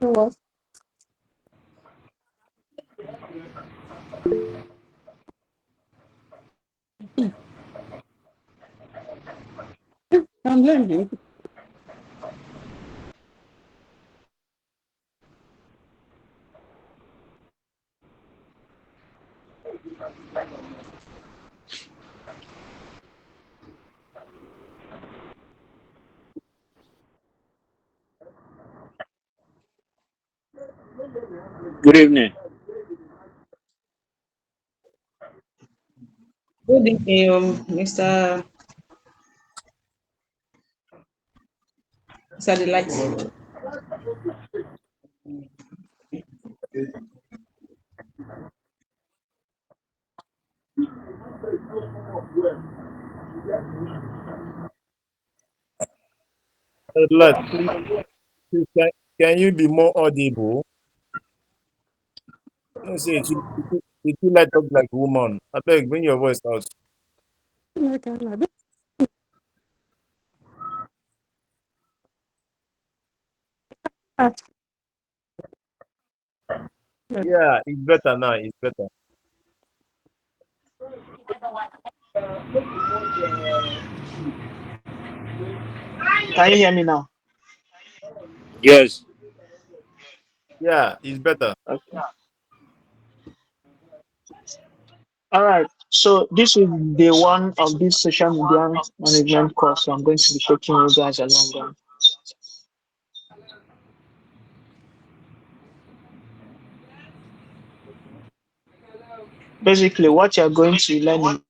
was I'm learning. Good evening. Good evening, Mr. Delight. Lord, please, can you be more audible? No, say it feel like talk like woman. I beg, bring your voice out. Like I love it. Ah, yeah. Yeah, it's better now. It's better. Can you hear me now? Yes. Yeah, it's better. Okay. All right. So this is day one of this social media management course. So I'm going to be taking you guys along on. Basically, what you're going to learn in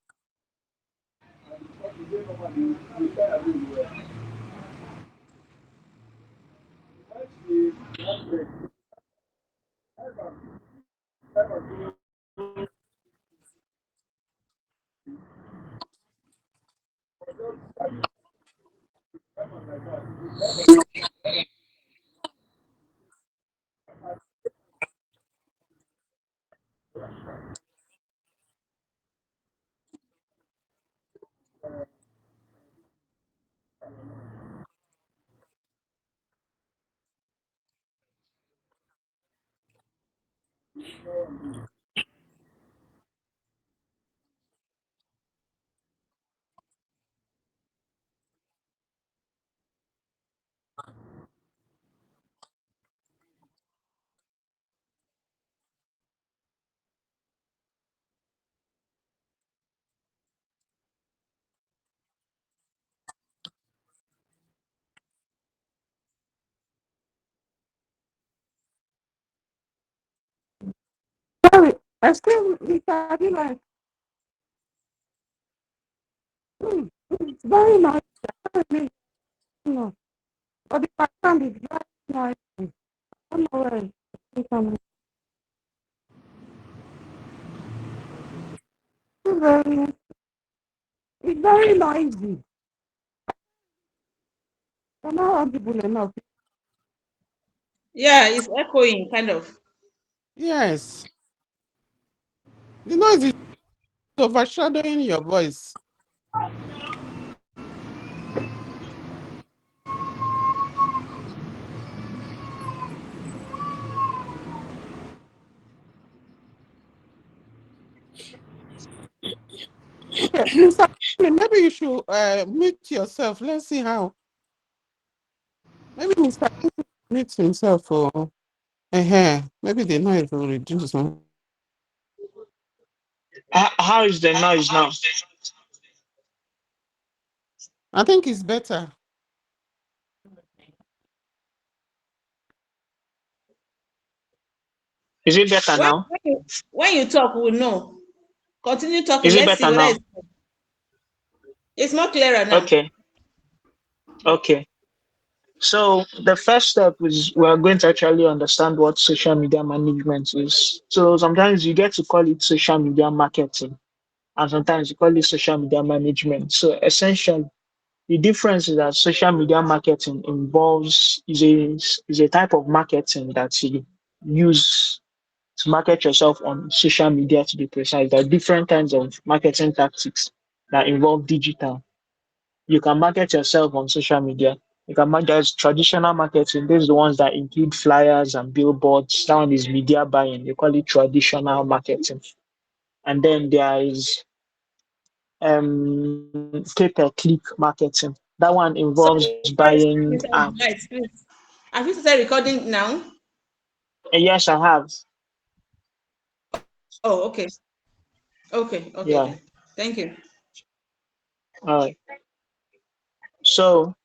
Sorry, I still Mr. Delight. It's very nice. Very nice. But the background is very nice. I don't know where very, it's very noisy. I'm not audible enough. Yeah, it's echoing, kind of. Yes. The noise is overshadowing your voice. Okay, Mr. Maybe you should mute yourself. Let's see how. Maybe Mr. mute himself or maybe the noise will reduce. how is the noise now? I think it's better. Is it better When, now? when, you, when you talk, we'll know. Continue talking. Is it Let's see better whether now? it's more clearer now. Okay. Okay. So the first step is we're going to actually understand what social media management is. So sometimes you get to call it social media marketing, and sometimes you call it social media management. So essentially, The difference is that social media marketing involves is a type of marketing that you use to market yourself on social media, to be precise. There are different kinds of marketing tactics that involve digital. You can market yourself on social media. There's traditional marketing. These are the ones that include flyers and billboards. That one is media buying. They call it traditional marketing. And then there is pay-per-click marketing. That one involves Sorry, sorry, buying Mr. Bright, please. Have you started recording now? yes, I have. Oh, okay. Okay, okay Yeah. then. Thank you. All right. So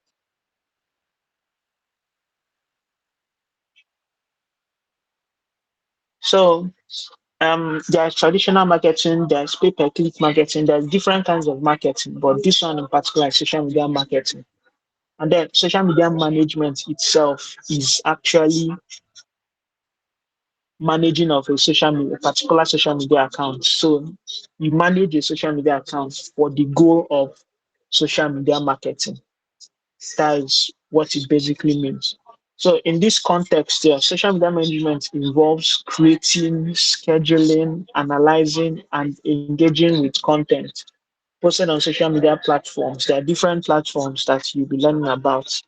so there's traditional marketing, there's pay-per-click marketing, there's different kinds of marketing, but this one in particular is social media marketing. And then social media management itself is actually managing of a particular social media account. So you manage a social media account for the goal of social media marketing. That is what it basically means. So in this context, yeah, social media management involves creating, scheduling, analyzing, and engaging with content posted on social media platforms. There are different platforms that you'll be learning about.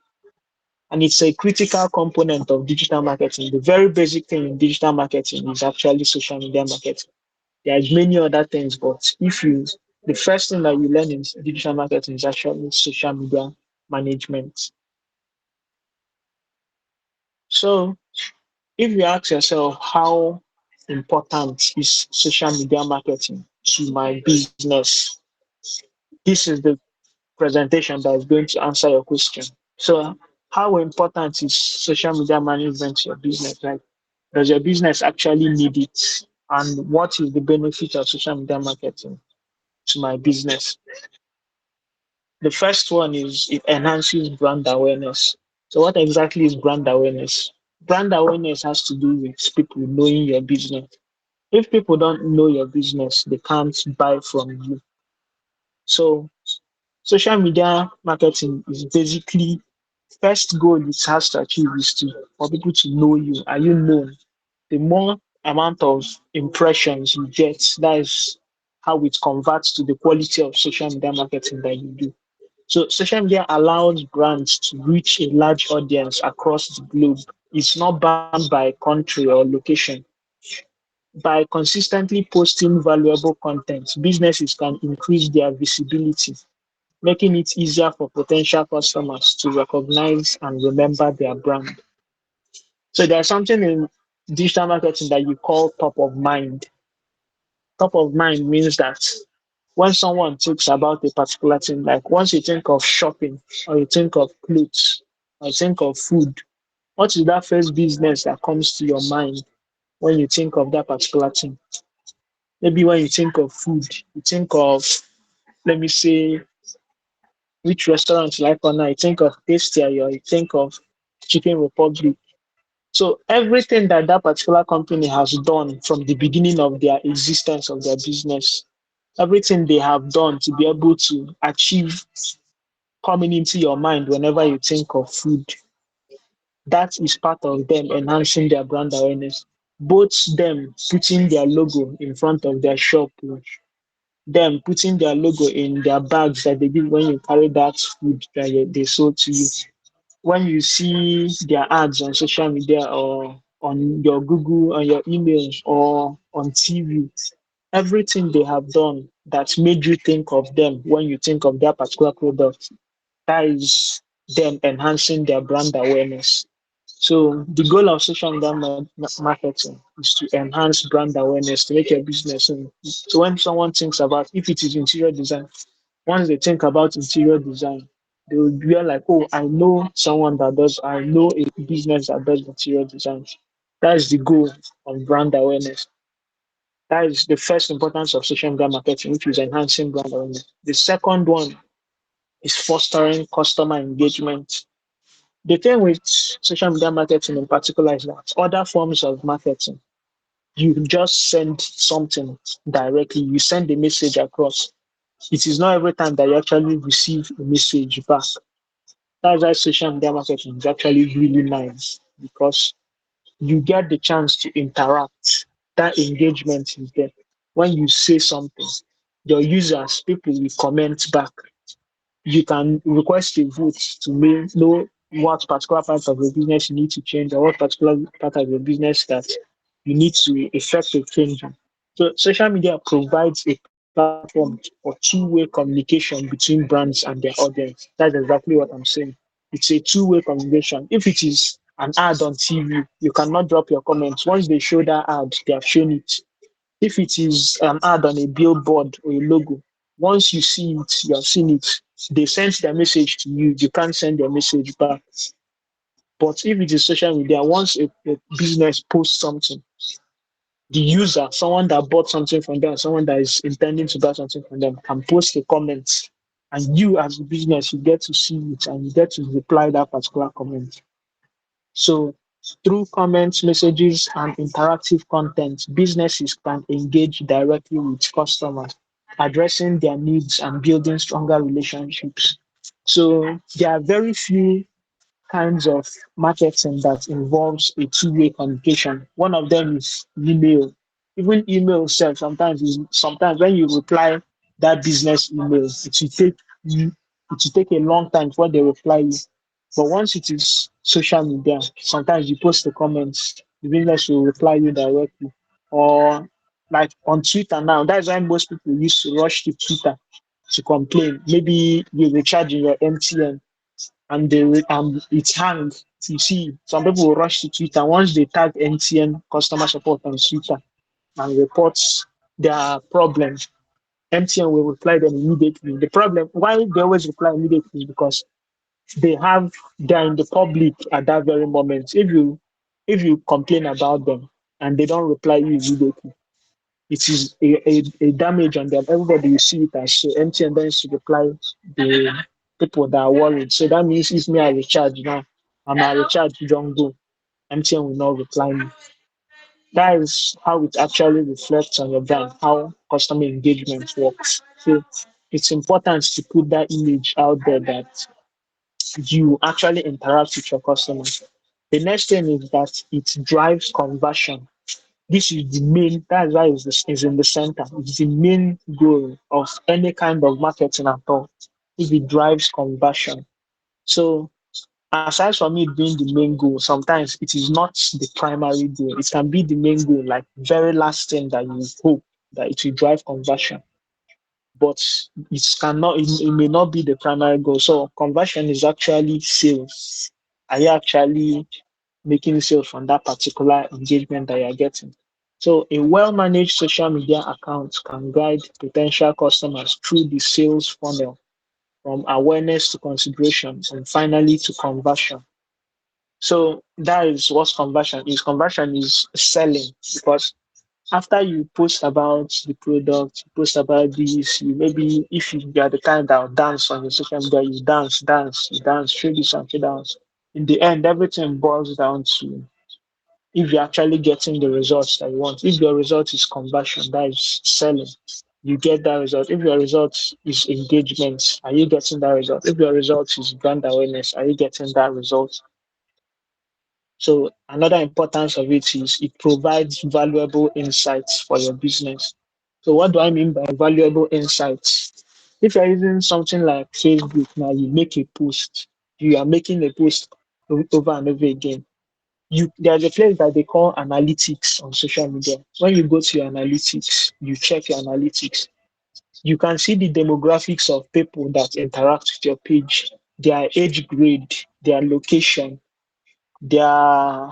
And it's a critical component of digital marketing. The very basic thing in digital marketing is actually social media marketing. There's many other things, but the first thing that you learn in digital marketing is actually social media management. So if you ask yourself how important is social media marketing to my business, this is the presentation that is going to answer your question. So how important is social media management to your business? Like, does your business actually need it? And what is the benefit of social media marketing to my business? The first one is it enhances brand awareness. So what exactly is brand awareness? Brand awareness has to do with people knowing your business. If people don't know your business, they can't buy from you. So social media marketing is basically first goal it has to achieve is to for people to know you. Are you known? The more amount of impressions you get, that is how it converts to the quality of social media marketing that you do. So social media allows brands to reach a large audience across the globe. It's not bound by country or location. By consistently posting valuable content, businesses can increase their visibility, making it easier for potential customers to recognize and remember their brand. So there's something in digital marketing that you call top of mind. Top of mind means that when someone thinks about a particular thing, like once you think of shopping or you think of clothes or you think of food, what is that first business that comes to your mind when you think of that particular thing? Maybe when you think of food, you think of, let me say, which restaurant you like or not, you think of Tasty or you think of Chicken Republic. So everything that that particular company has done from the beginning of their existence of their business, everything they have done to be able to achieve coming into your mind whenever you think of food, that is part of them enhancing their brand awareness. Both them putting their logo in front of their shop, them putting their logo in their bags that they give when you carry that food that they sold to you. When you see their ads on social media or on your Google, on your emails or on TV, everything they have done that made you think of them when you think of that particular product, that is them enhancing their brand awareness. So the goal of social media marketing is to enhance brand awareness to make your business. So when someone thinks about if it is interior design, once they think about interior design, they will be like, oh, I know someone that does, I know a business that does interior design. That is the goal of brand awareness. That is the first importance of social media marketing, which is enhancing brand awareness. The second one is fostering customer engagement. The thing with social media marketing in particular is that other forms of marketing, you just send something directly, you send the message across. It is not every time that you actually receive a message back. That's why social media marketing is actually really nice because you get the chance to interact. That engagement is there. When you say something, your users, people will comment back. You can request a vote to know what particular part of your business you need to change or what particular part of your business that you need to effect a change in. So social media provides a platform for two-way communication between brands and their audience. That's exactly what I'm saying. It's a two-way communication. If it is an ad on TV, you cannot drop your comments. Once they show that ad, they have shown it. If it is an ad on a billboard or a logo, once you see it, you have seen it. They send their message to you. You can't send their message back. But if it is social media, once a business posts something, the user, someone that bought something from them, someone that is intending to buy something from them, can post a comment. And you, as a business, you get to see it and you get to reply that particular comment. So through comments, messages, and interactive content, businesses can engage directly with customers, addressing their needs and building stronger relationships. So there are very few kinds of marketing that involves a two-way communication. One of them is email. Even email itself sometimes when you reply that business email, it will take a long time before they reply you. But once it is social media, sometimes you post the comments, the business will reply you directly. Or like on Twitter now, that's why most people used to rush to Twitter to complain. Maybe you recharge in your MTN and it's hang. You see, some people will rush to Twitter once they tag MTN customer support on Twitter and reports their problem. MTN will reply them immediately. The problem why they always reply immediately is because they're in the public at that very moment. If you complain about them and they don't reply you immediately, it is a damage on them. Everybody will see it as so empty and then to reply the people that are worried. So that means if me I recharge now and I recharge you don't go, MTN will not reply me. That is how it actually reflects on your brand, how customer engagement works. So it's important to put that image out there that you actually interact with your customers. The next thing is that it drives conversion. This is the main, that's why it's in the center. It's the main goal of any kind of marketing at all. If it drives conversion. So aside from it being the main goal, sometimes it is not the primary goal. It can be the main goal, like very last thing that you hope that it will drive conversion. But it may not be the primary goal. So conversion is actually sales. Are you actually making sales from that particular engagement that you're getting? So a well-managed social media account can guide potential customers through the sales funnel from awareness to consideration and finally to conversion. So that is what conversion is. Conversion is selling because after you post about the product, you post about this, you maybe if you are the kind that will dance on your social media, you dance, show this and show that. In the end, everything boils down to if you're actually getting the results that you want. If your result is conversion, that is selling, you get that result. If your result is engagement, are you getting that result? If your result is brand awareness, are you getting that result? So another importance of it is it provides valuable insights for your business. So what do I mean by valuable insights? If you're using something like Facebook now, you make a post, you are making a post over and over again. There's a place that they call analytics on social media. When you go to your analytics, you check your analytics, you can see the demographics of people that interact with your page, their age grade, their location, their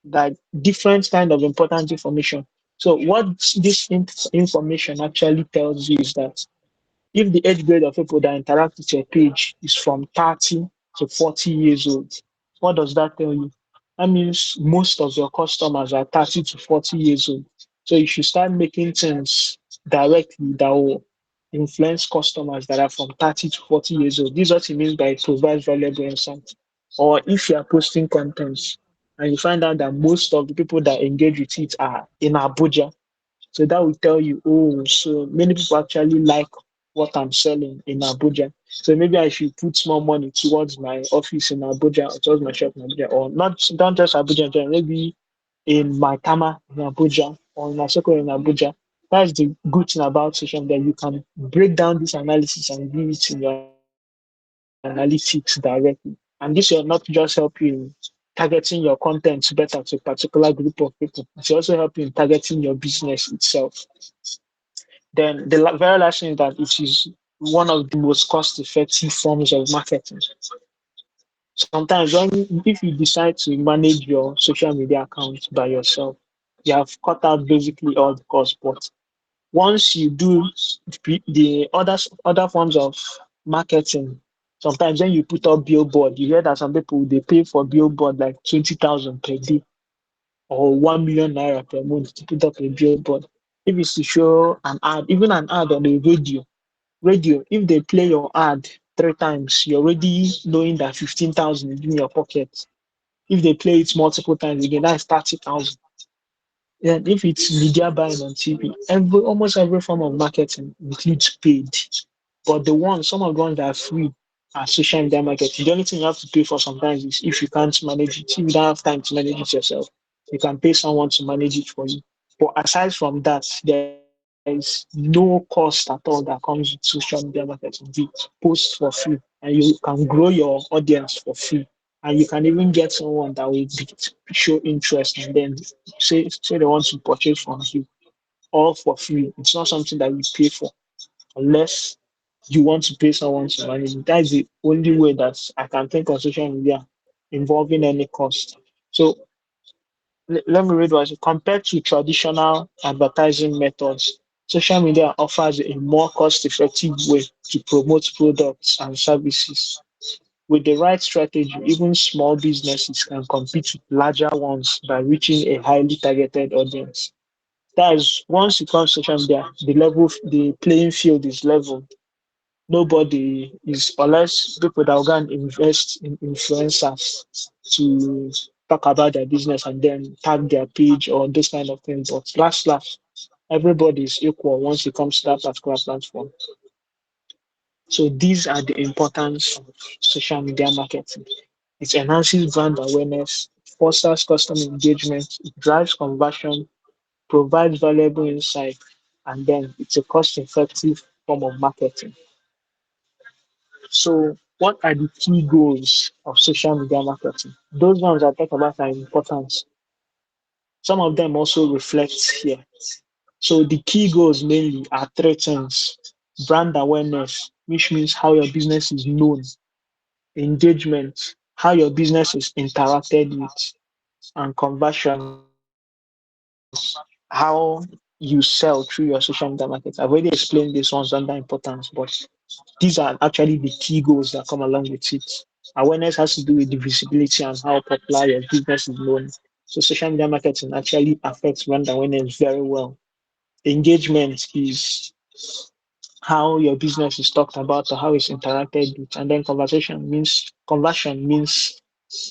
like different kind of important information. So what this information actually tells you is that if the age grade of people that interact with your page is from 30 to 40 years old, what does that tell you? That means most of your customers are 30 to 40 years old. So you should start making things directly that will influence customers that are from 30 to 40 years old. This is what it means by it provides valuable insight. Or if you are posting content and you find out that most of the people that engage with it are in Abuja, so that will tell you, oh, so many people actually like what I'm selling in Abuja. So maybe I should put small money towards my office in Abuja or towards my shop in Abuja, or not just Abuja, maybe in my Tama in Abuja or in Asoko in Abuja. That's the good thing about social media. You can break down this analysis and give it in your analytics directly. And this will not just help you targeting your content better to a particular group of people. It will also help you in targeting your business itself. Then the very last thing is that it is one of the most cost-effective forms of marketing. Sometimes if you decide to manage your social media account by yourself, you have cut out basically all the costs. But once you do the other forms of marketing, sometimes when you put up billboard, you hear that some people they pay for billboard like 20,000 per day or 1 million naira per month to put up a billboard. If it's to show an ad, even an ad on the radio, if they play your ad 3 times, you're already knowing that 15,000 is in your pocket. If they play it multiple times again, that's 30,000. Then if it's media buying on TV, almost every form of marketing includes paid. But some of the ones that are free are social media marketing. The only thing you have to pay for sometimes is if you can't manage it, if you don't have time to manage it yourself, you can pay someone to manage it for you. But aside from that, there is no cost at all that comes with social media marketing. You post for free and you can grow your audience for free. And you can even get someone that will show interest and then say they want to purchase from you all for free. It's not something that you pay for unless you want to pay someone to manage it. That's the only way that I can think of social media involving any cost. So let me read what it compared to traditional advertising methods. Social media offers a more cost-effective way to promote products and services. With the right strategy, even small businesses can compete with larger ones by reaching a highly targeted audience. That is, once it comes to social media, the playing field is level. Nobody is, unless people that will go and invest in influencers to talk about their business and then tag their page or this kind of thing. But last, everybody is equal once it comes to that particular platform. So these are the importance of social media marketing. It enhances brand awareness, fosters customer engagement, it drives conversion, provides valuable insight, and then it's a cost-effective form of marketing. So, what are the key goals of social media marketing? Those ones I talk about are important. Some of them also reflect here. So, the key goals mainly are three things: brand awareness, which means how your business is known; engagement, how your business is interacted with; and conversions, how you sell through your social media market. I've already explained these ones under importance, but these are actually the key goals that come along with it. Awareness has to do with the visibility and how popular your business is known. So social media marketing actually affects brand awareness very well. Engagement is how your business is talked about or how it's interacted with. And then conversion means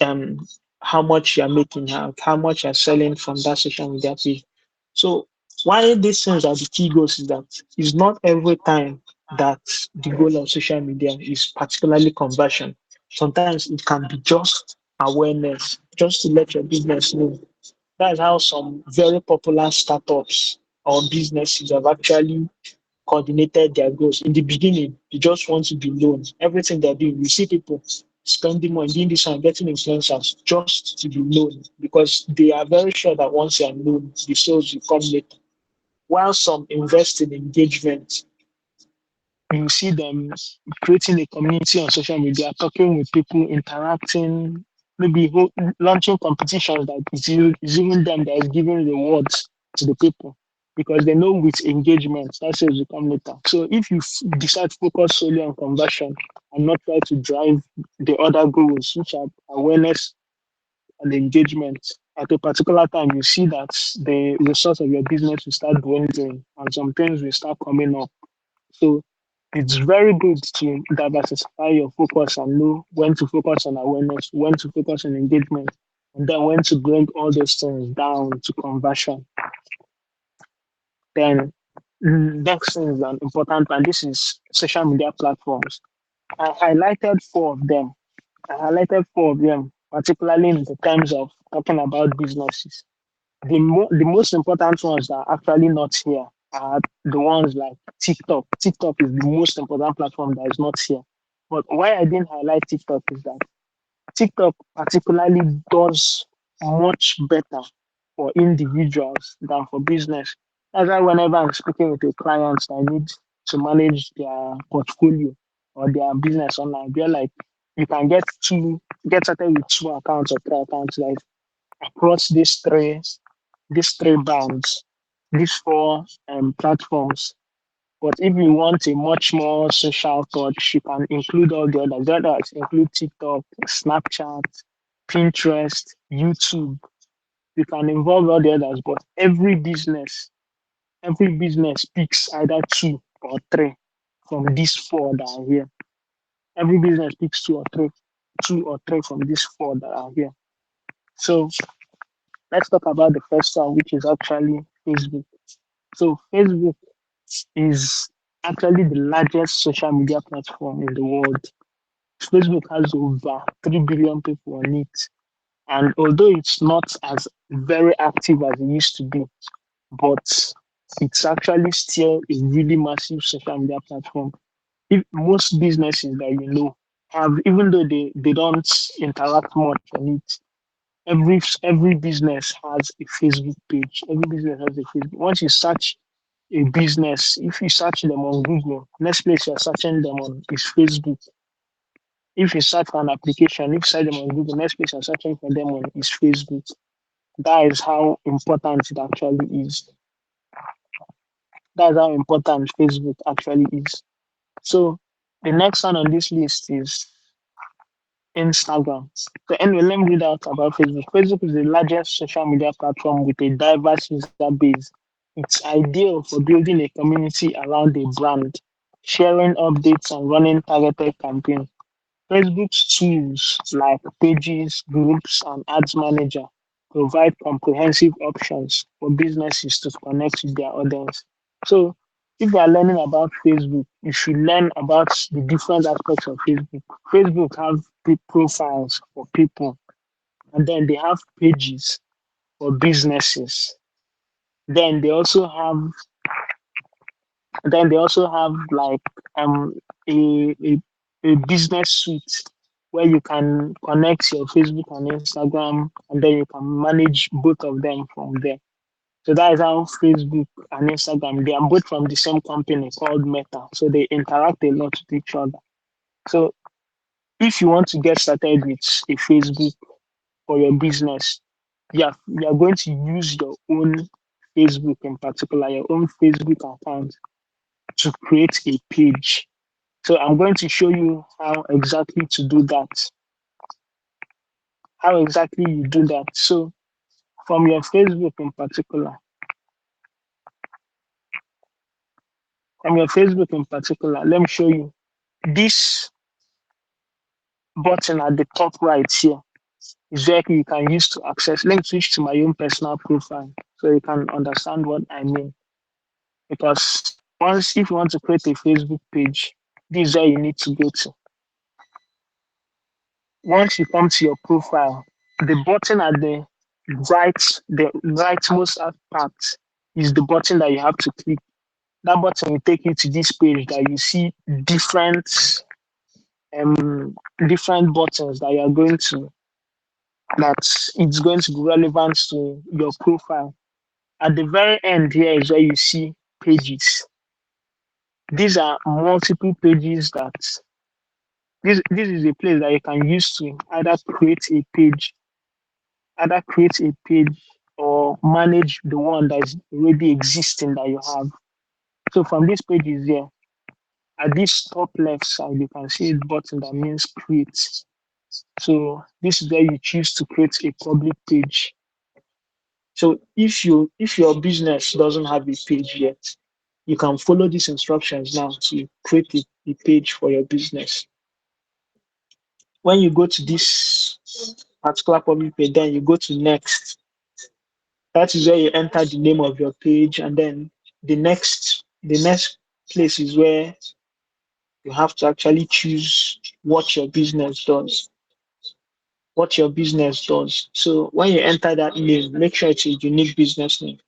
um how much you're making, how much you're selling from that social media page. So why these things are the key goals is that it's not every time that the goal of social media is particularly conversion. Sometimes it can be just awareness, just to let your business know. That's how some very popular startups or businesses have actually coordinated their goals. In the beginning, they just want to be known. Everything they're doing, you see people spending money doing this and getting influencers just to be known because they are very sure that once they are known, the sales will come later. While some invest in engagement, you see them creating a community on social media, talking with people, interacting, maybe launching competitions that is even them that is giving rewards to the people because they know with engagement that sales will come later. So if you decide to focus solely on conversion and not try to drive the other goals, which are awareness and engagement, at a particular time, you see that the results of your business will start dwindling and some things will start coming up. So it's very good to diversify your focus and know when to focus on awareness, when to focus on engagement, and then when to bring all those things down to conversion. Then Next is an important one. This is social media platforms. I highlighted four of them. Particularly in the terms of talking about businesses. The most important ones that are actually not here are the ones like TikTok. TikTok is the most important platform that is not here. But why I didn't highlight TikTok is that TikTok particularly does much better for individuals than for business. That's why whenever I'm speaking with a client, I need to manage their portfolio or their business online. They're like, you can get started with two accounts or three accounts, like across these three bands, these four platforms. But if you want a much more social touch, you can include all the others. The others include TikTok, Snapchat, Pinterest, YouTube. You can involve all the others, but every business picks either two or three from these four that are here. Every business picks two or three from these four that are here. So let's talk about the first one, which is actually Facebook. So Facebook is actually the largest social media platform in the world. Facebook has over 3 billion people on it. And although it's not as very active as it used to be, but it's actually still a really massive social media platform. If most businesses that you know have, even though they don't interact much on it, every business has a Facebook page. Every business has a Facebook. Once you search a business, if you search them on Google, next place you're searching them on is Facebook. If you search for an application, if you search them on Google, next place you're searching for them on is Facebook. That is how important it actually is. That's how important Facebook actually is. So the next one on this list is Instagram. So anyway, let me read out about Facebook. Facebook is the largest social media platform with a diverse user base. It's ideal for building a community around a brand, sharing updates and running targeted campaigns. Facebook's tools like pages, groups, and ads manager provide comprehensive options for businesses to connect with their audience. So, if you are learning about Facebook, you should learn about the different aspects of Facebook. Facebook have profiles for people, and then they have pages for businesses. Then they also have like um a, a a business suite where you can connect your Facebook and Instagram, and then you can manage both of them from there. So that is how Facebook and Instagram, they are both from the same company called Meta. So they interact a lot with each other. So if you want to get started with a Facebook for your business, you are going to use your own Facebook in particular, your own Facebook account to create a page. So I'm going to show you how exactly to do that. How exactly you do that. So from your Facebook in particular, let me show you this button at the top right here is where you can use to access. Let me switch to my own personal profile so you can understand what I mean. Because once, if you want to create a Facebook page, this is where you need to go to. Once you come to your profile, the button at the rightmost part is the button that you have to click. That button will take you to this page that you see um different buttons that you are going to that it's going to be relevant to your profile. At the very end here is where you see pages. These are multiple pages that this is a place that you can use to either create a page or manage the one that is already existing that you have. So from these pages here, at this top left side, you can see a button that means create. So this is where you choose to create a public page. So if your business doesn't have a page yet, you can follow these instructions now to create a page for your business. When you go to this particular public page, then you go to next. That is where you enter the name of your page, and then the next The next place is where you have to actually choose what your business does. What your business does. So when you enter that name, make sure it's a unique business name.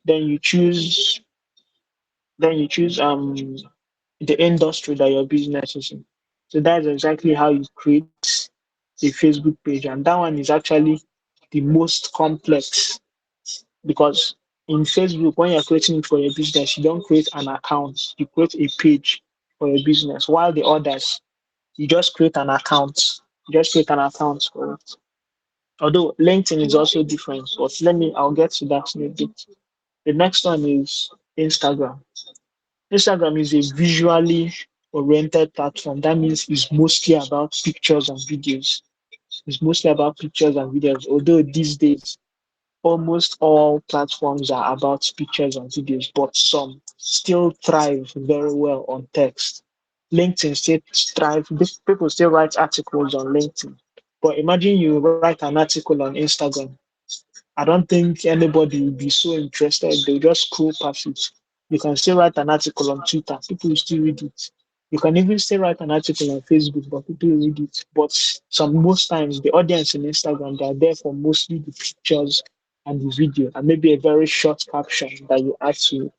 Then you choose then you choose the industry that your business is in. So that's exactly how you create a Facebook page. And that one is actually the most complex because in Facebook, when you're creating it for your business, you don't create an account, you create a page for your business. While the others, you just create an account. You just create an account for it. Although LinkedIn is also different, but I'll get to that in a bit. The next one is Instagram. Instagram is a visually oriented platform. That means it's mostly about pictures and videos. It's mostly about pictures and videos. Although these days, almost all platforms are about pictures and videos, but some still thrive very well on text. LinkedIn still thrive. People still write articles on LinkedIn. But imagine you write an article on Instagram. I don't think anybody will be so interested. They'll just scroll past it. You can still write an article on Twitter. People will still read it. You can even still write an article on Facebook, but people will read it. But most times, the audience in Instagram, they are there for mostly the pictures and the video, and maybe a very short caption that you add to it.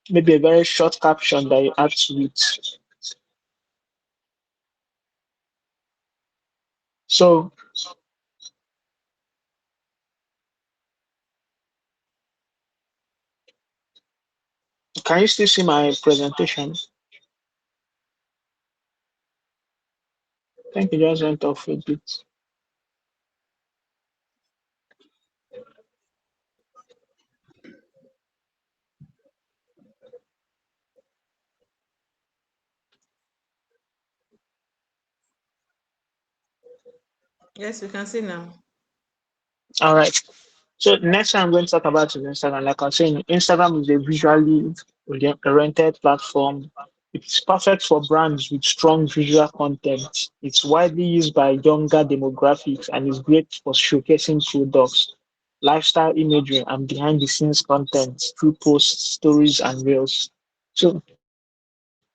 Maybe a very short caption that you add to it. So, can you still see my presentation? I think it just went off a bit. Yes, we can see now. All right. So the next thing I'm going to talk about is Instagram. Like I was saying, Instagram is a visually oriented platform. It's perfect for brands with strong visual content. It's widely used by younger demographics and is great for showcasing products, lifestyle imagery, and behind the scenes content through posts, stories, and reels. So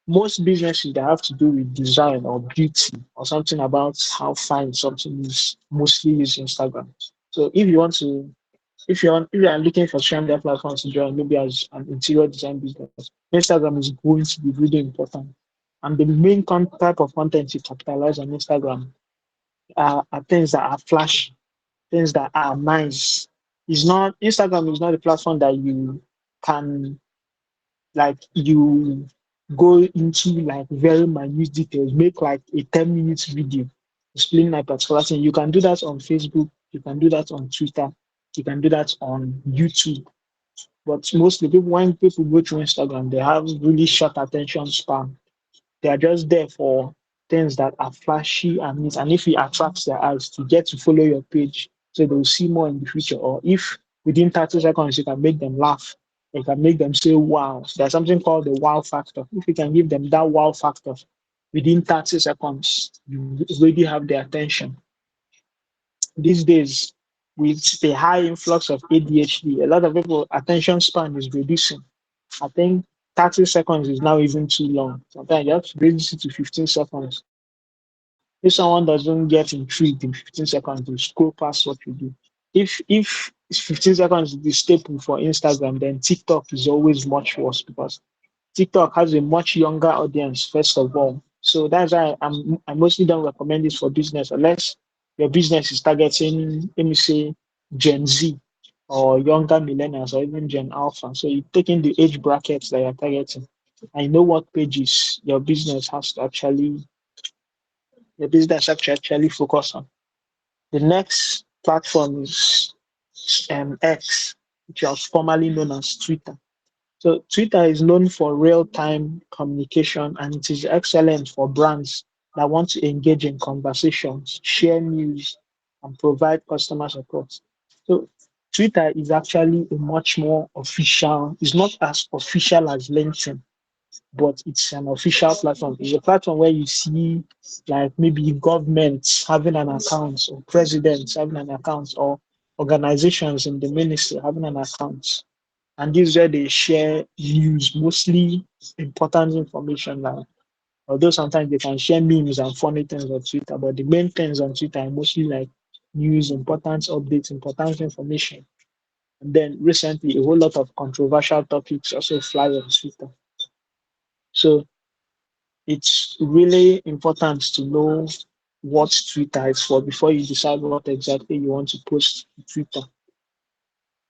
most businesses that have to do with design or beauty or something about how fine something is mostly use Instagram. So if you are looking for social media platforms to join, maybe as an interior design business, Instagram is going to be really important. And the main type of content you capitalize on Instagram are things that are flashy, things that are nice. It's not Instagram is not a platform that you can you go into like very minute details, make like a 10 minutes video explaining a particular thing. You can do that on Facebook, you can do that on Twitter, you can do that on YouTube. But mostly people when people go through Instagram, they have really short attention span. They are just there for things that are flashy and neat. And if it attracts their eyes to get to follow your page, so they'll see more in the future. Or if within 30 seconds you can make them laugh, you can make them say wow. There's something called the wow factor. If you can give them that wow factor within 30 seconds, you already have their attention. These days, with the high influx of ADHD, a lot of people attention span is reducing. I think 30 seconds is now even too long. Sometimes you have to reduce it to 15 seconds. If someone doesn't get intrigued in 15 seconds, they scroll past what you do. If 15 seconds is the staple for Instagram, then TikTok is always much worse because TikTok has a much younger audience, first of all. So that's why I mostly don't recommend this for business unless your business is targeting, let me say, Gen Z or younger millennials or even Gen Alpha. So you take in the age brackets that you're targeting. I know what pages your business actually focus on. The next platform is X, which was formerly known as Twitter. So Twitter is known for real-time communication and it is excellent for brands that want to engage in conversations, share news, and provide customer support. So Twitter is actually a much more official, it's not as official as LinkedIn, but it's an official platform. It's a platform where you see like maybe governments having an account or presidents having an account or organizations in the ministry having an account. And this is where they share news, mostly important information. Like, although sometimes they can share memes and funny things on Twitter, but the main things on Twitter are mostly like news, important updates, important information. And then recently, a whole lot of controversial topics also fly on Twitter. So it's really important to know what Twitter is for before you decide what exactly you want to post to Twitter.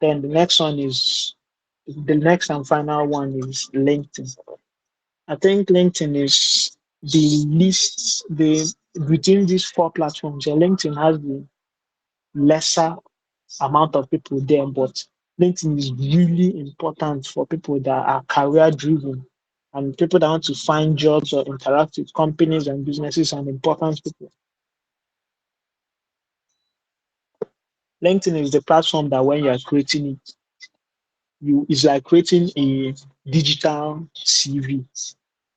Then the next and final one is LinkedIn. I think LinkedIn is the least the between these four platforms. LinkedIn has the lesser amount of people there, but LinkedIn is really important for people that are career driven and people that want to find jobs or interact with companies and businesses and important people. LinkedIn is the platform that when you are creating it, you it's like creating a digital CV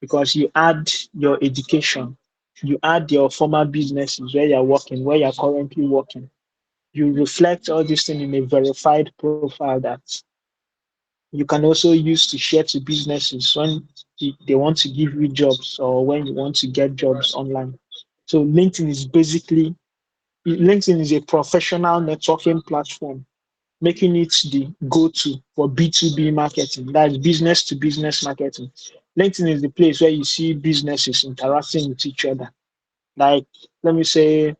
because you add your education, you add your former businesses where you're working, where you're currently working. You reflect all this thing in a verified profile that you can also use to share to businesses when they want to give you jobs or when you want to get jobs online. So LinkedIn is a professional networking platform, making it the go-to for B2B marketing. That's business to business marketing. LinkedIn is the place where you see businesses interacting with each other. Like, let me say,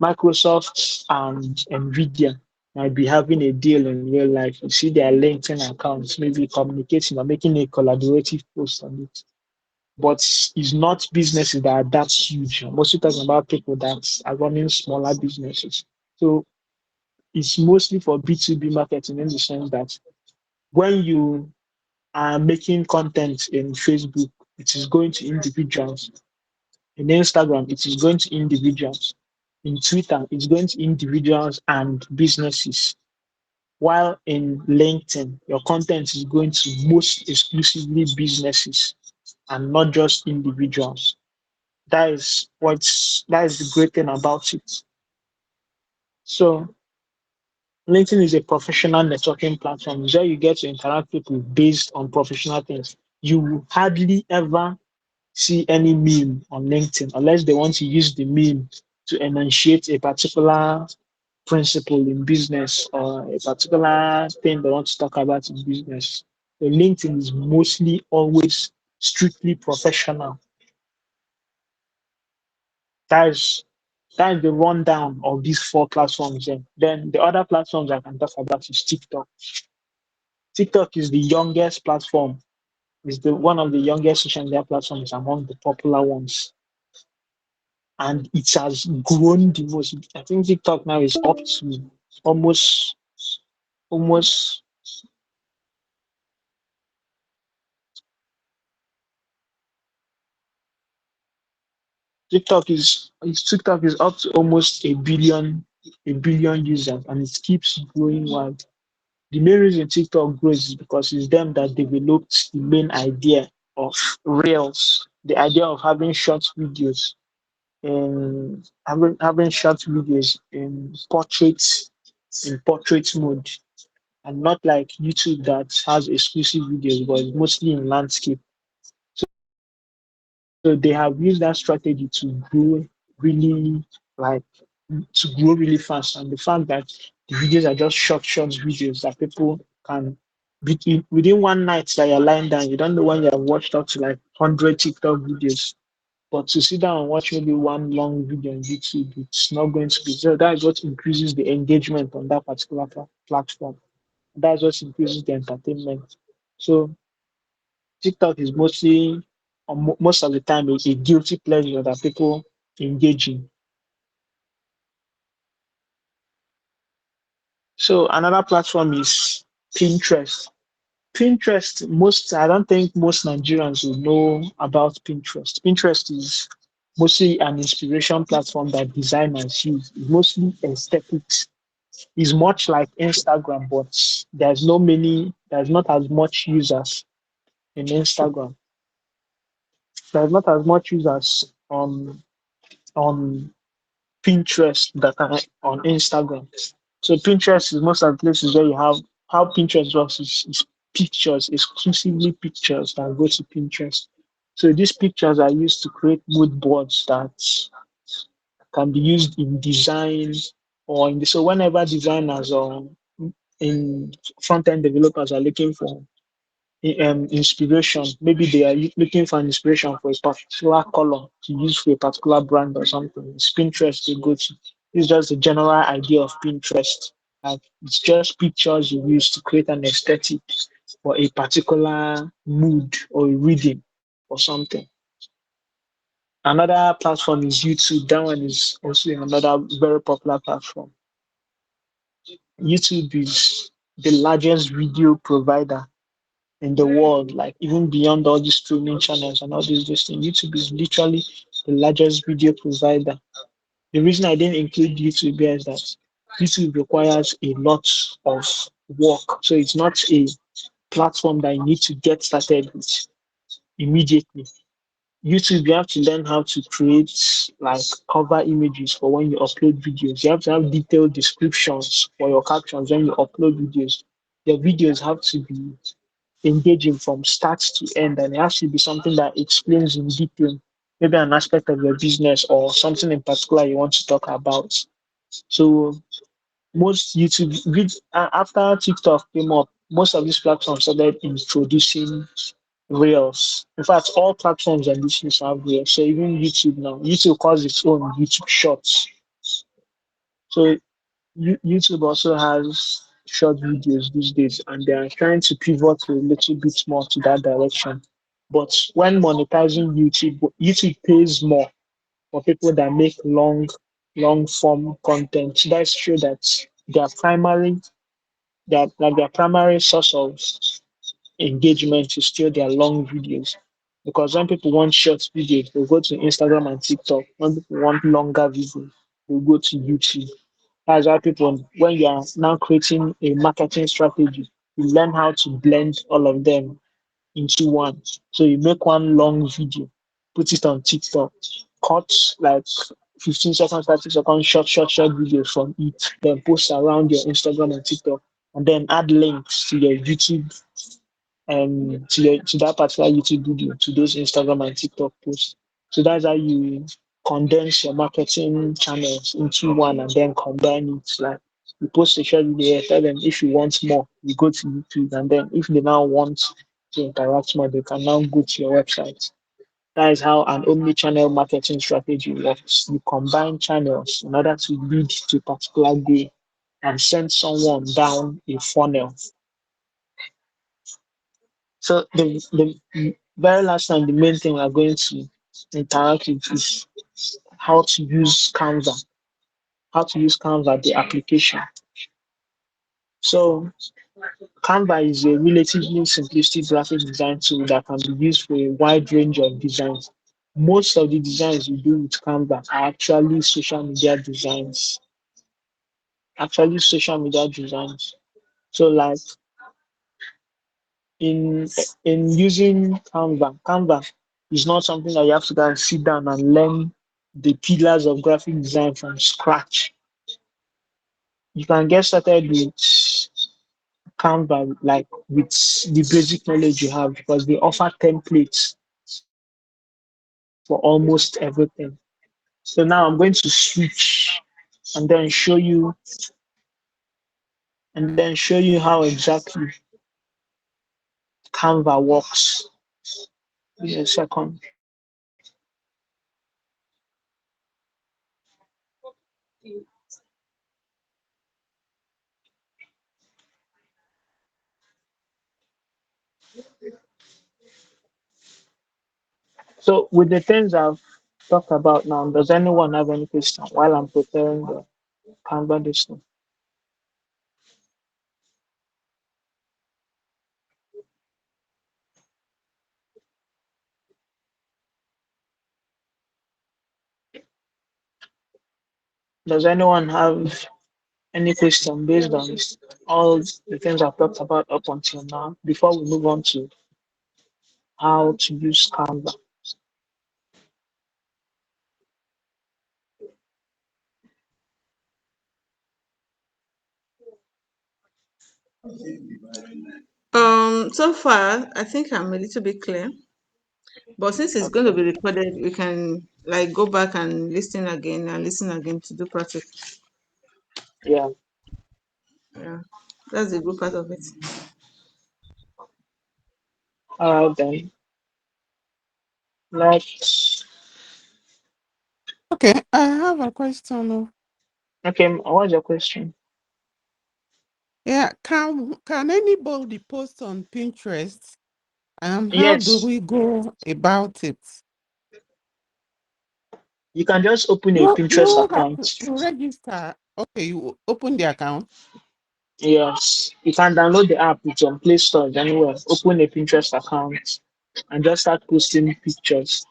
Microsoft and Nvidia might be having a deal in real life. You see their LinkedIn accounts, maybe communicating or making a collaborative post on it. But it's not businesses that are that huge. I'm mostly talking about people that are running smaller businesses. So it's mostly for B2B marketing in the sense that when you are making content in Facebook, it is going to individuals. In Instagram, it is going to individuals. In Twitter, it's going to individuals and businesses. While in LinkedIn, your content is going to most exclusively businesses and not just individuals. That is the great thing about it. So LinkedIn is a professional networking platform where you get to interact with people based on professional things. You will hardly ever see any meme on LinkedIn unless they want to use the meme to enunciate a particular principle in business or a particular thing they want to talk about in business. So LinkedIn is mostly always strictly professional. That is that is the rundown of these four platforms. Then the other platforms I can talk about is TikTok. TikTok is the youngest platform. Is the one of the youngest social media platforms among the popular ones, and it has grown the most. I think TikTok now is up to almost almost TikTok is up to almost a billion users, and it keeps growing wide. The main reason TikTok grows is because it's them that developed the main idea of Reels, the idea of having short videos and having short videos in portrait mode, and not like YouTube that has exclusive videos, but it's mostly in landscape. So they have used that strategy to grow really like to grow really fast. And the fact that the videos are just short videos that people can within one night that you're lying down, you don't know when you have watched up to like 100 TikTok videos. But to sit down and watch maybe one long video on YouTube, it's not going to be so. That is what increases the engagement on that particular platform. That's what increases the entertainment. So TikTok is mostly, or most of the time, a guilty pleasure that people engage in. So another platform is Pinterest. I don't think most Nigerians will know about Pinterest. Pinterest is mostly an inspiration platform that designers use. It's mostly aesthetics. It's much like Instagram, but there's not as much users in Instagram. There's not as much users on Pinterest that are on Instagram. So Pinterest is most of the places where you have how Pinterest works is pictures, exclusively pictures that go to Pinterest. So these pictures are used to create mood boards that can be used in design or in the, so whenever designers or in front end developers are looking for inspiration. Maybe they are looking for an inspiration for a particular color to use for a particular brand or something. It's Pinterest they go to. It's just the general idea of Pinterest. Like it's just pictures you use to create an aesthetic for a particular mood or a reading or something. Another platform is YouTube. That one is also another very popular platform. YouTube is the largest video provider in the world, like even beyond all these streaming channels and all these things. YouTube is literally the largest video provider. The reason I didn't include YouTube here is that YouTube requires a lot of work. So it's not a platform that you need to get started with immediately. YouTube, you have to learn how to create like cover images for when you upload videos. You have to have detailed descriptions for your captions when you upload videos. Your videos have to be engaging from start to end, and it has to be something that explains in detail maybe an aspect of your business or something in particular you want to talk about. So most after TikTok came up, most of these platforms started introducing reels. In fact, all platforms and business have reels. So even YouTube now, YouTube calls its own YouTube Shorts. So YouTube also has short videos these days, and they are trying to pivot a little bit more to that direction. But when monetizing YouTube, YouTube pays more for people that make long form content. That's true that their primary their primary source of engagement is still their long videos. Because when people want short videos, they go to Instagram and TikTok. When people want longer videos, they go to YouTube. That's why people, when you are now creating a marketing strategy, you learn how to blend all of them into one. So you make one long video, put it on TikTok, cut like 15 seconds, 30 seconds, short videos from it, then post around your Instagram and TikTok, and then add links to your YouTube to that particular YouTube video, to those Instagram and TikTok posts. So that's how you condense your marketing channels into one and then combine it. Like you post a short video, tell them if you want more, you go to YouTube, and then if they now want to interact more, they can now go to your website. That is how an omni-channel marketing strategy works. You combine channels in order to lead to a particular goal and send someone down a funnel. So the very last time, the main thing we're going to interact with is how to use Canva, the application. So Canva is a relatively simplistic graphic design tool that can be used for a wide range of designs. Most of the designs you do with Canva are actually social media designs. Actually, social media designs. So, like in using Canva is not something that you have to go and sit down and learn the pillars of graphic design from scratch. You can get started with Canva like with the basic knowledge you have because they offer templates for almost everything. So now I'm going to switch and then show you how exactly Canva works. Give me a second. So with the things I've talked about now, does anyone have any question while I'm preparing the Canva this thing? Does anyone have any question based on all the things I've talked about up until now before we move on to how to use Canva? So far, I think I'm a little bit clear. But since it's going to Okay. be recorded, we can like go back and listen again to do practice. Yeah. Yeah, that's the good part of it. All right then. Next. Okay, I have a question. Okay. What's your question? Yeah, can anybody post on Pinterest? How do Yes. we go about it? You can just open a Pinterest You have account. to register. Okay, you open the account. Yes. You can download the app. It's on Play Store anywhere. Open a Pinterest account and just start posting pictures.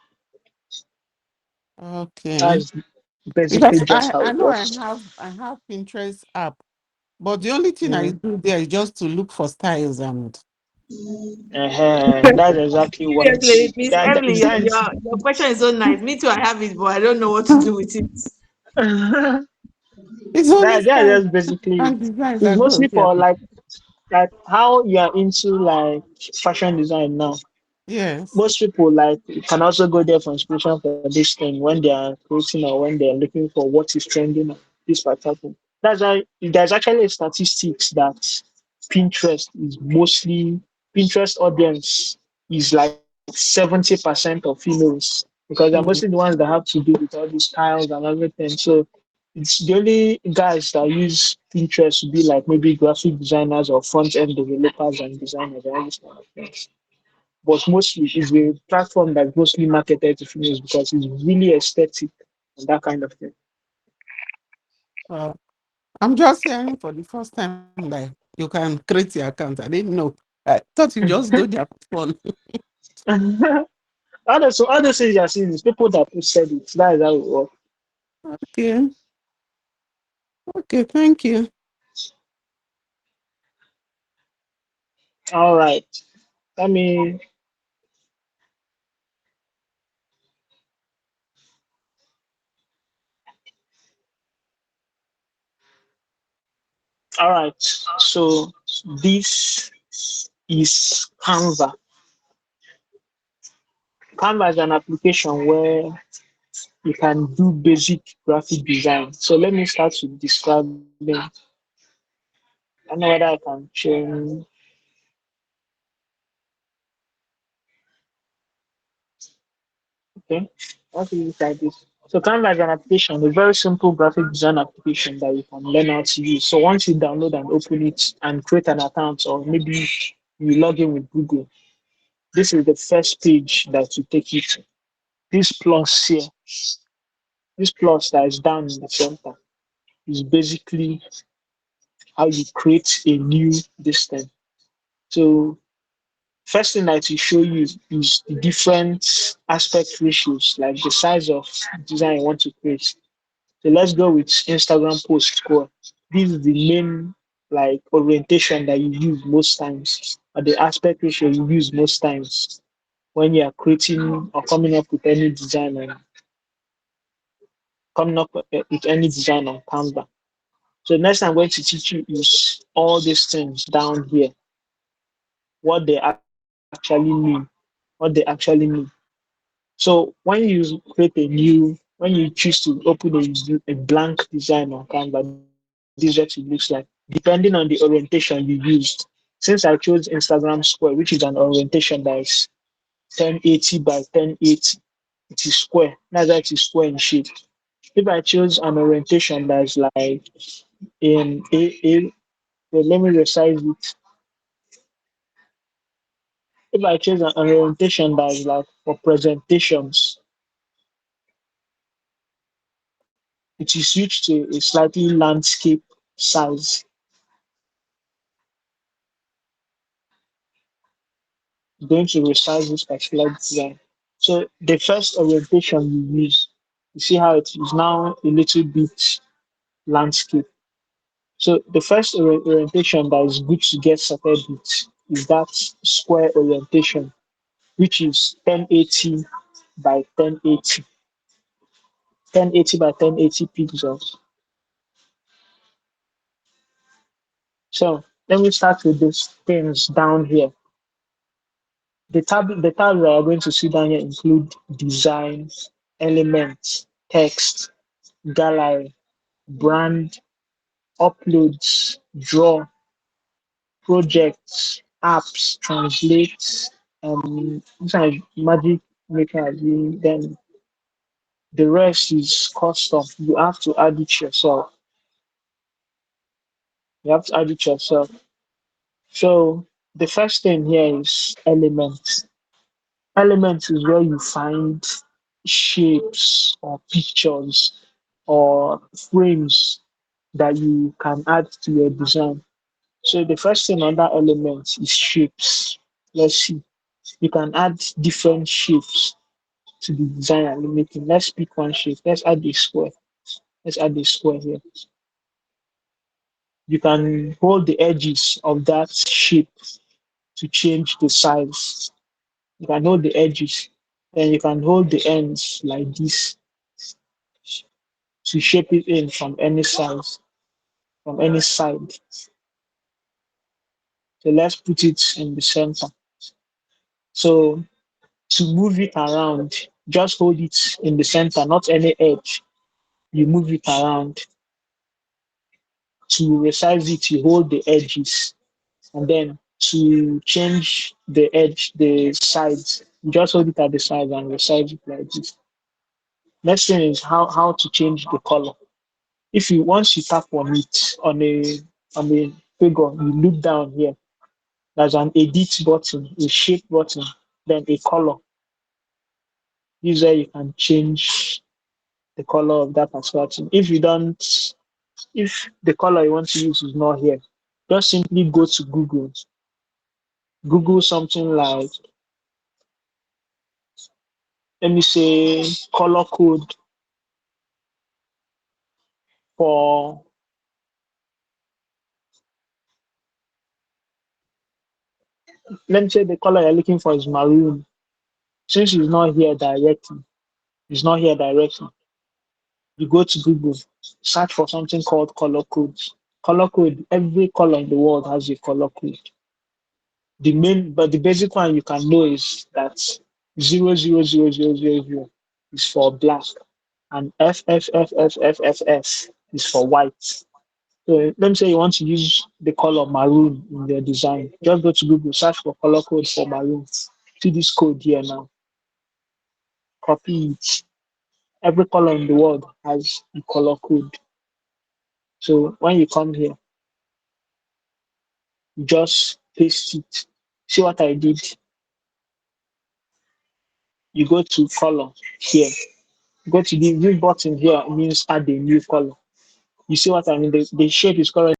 Okay. That's basically Because just how I it know works. I have Pinterest app, but the only thing I Yeah. do there is just to look for styles and That's exactly what. Seriously, Miss Emily, That's your question is so nice. Me too, I have it, but I don't know what to do with it. it's only that's styles just basically it. and designs It's that mostly goes there. for like how you are into like fashion design now. Yes. Most people like can also go there for inspiration for this thing when they are creating or when they are looking for what is trending or this particular thing. That's why there's actually a statistics that Pinterest is mostly Pinterest audience is like 70% of females because they're mostly the Mm. ones that have to do with all these styles and everything. So it's the only guys that use Pinterest to be like maybe graphic designers or front end developers and designers and all this kind of things. But mostly it's a platform that's mostly marketed to females because it's really aesthetic and that kind of thing. Uh, I'm just hearing for the first time that you can create your account. I didn't know. I thought you just go there for fun. Other things you're seeing is people that posted it. That is how it works. Okay. Okay. Thank you. All right. Let me. All right. So this is Canva. Canva is an application where you can do basic graphic design. So let me start with describing. I don't know whether I can change. Okay. What is it like this? So Canva is an application, a very simple graphic design application that you can learn how to use. So once you download and open it and create an account, or maybe you log in with Google, this is the first page that you take you to. This plus here, this plus that is down in the center is basically how you create a new this thing. So first thing that will show you is the different aspect ratios, like the size of design you want to create. So let's go with Instagram post score. This is the main like orientation that you use most times, or the aspect ratio you use most times when you are creating or coming up with any design and coming up with any design on Canva. So next I'm going to teach you is all these things down here, what they actually mean, what they actually mean. So when you create a new, when you choose to open a blank design on Canva, this is what it looks like. Depending on the orientation you used. Since I chose Instagram Square, which is an orientation that is 1080 by 1080, it is square. That's why it is square in shape. If I choose an orientation that is like in well, let me resize it. If I choose an orientation that is like for presentations, it is switched to a slightly landscape size. Going to resize this particular design. So the first orientation you use, you see how it is now a little bit landscape. So the first orientation that is good to get started with is that square orientation, which is 1080 by 1080, 1080 by 1080 pixels. So Let me start with these things down here. The tabs we are going to see down here include design, elements, text, gallery, brand, uploads, draw, projects, apps, translate, these are magic maker. Then the rest is custom. You have to add it yourself. You have to add it yourself. So the first thing here is elements. Elements is where you find shapes or pictures or frames that you can add to your design. So the first thing under elements is shapes. Let's see. You can add different shapes to the design and making. Let's pick one shape. Let's add a square. Let's add a square here. You can hold the edges of that shape to change the size. You can hold the edges, then you can hold the ends like this to shape it in from any size, from any side. So let's put it in the center. So to move it around, just hold it in the center, not any edge. You move it around. To resize it, you hold the edges, and then to change the edge, the sides, you just hold it at the side and resize it like this. Next thing is how to change the color. If you once you tap on it on a figure, you look down here. There's an edit button, a shape button, then a color. This is where you can change the color of that particular thing. If the color you want to use is not here, just simply go to Google. Google something like, let me say, color code for, let me say the color you're looking for is maroon. Since it's not here directly, you go to Google, search for something called color codes. Color code, every color in the world has a color code. But the basic one you can know is that 0000000 is for black, and FFFFFFF is for white. So let me say you want to use the color maroon in your design. Just go to Google, search for color code for maroon. See this code here now. Copy it. Every color in the world has a color code. So when you come here, you just paste it. See what I did? You go to color here. Go to the view button here. It means add a new color. You see what I mean? The shape is currently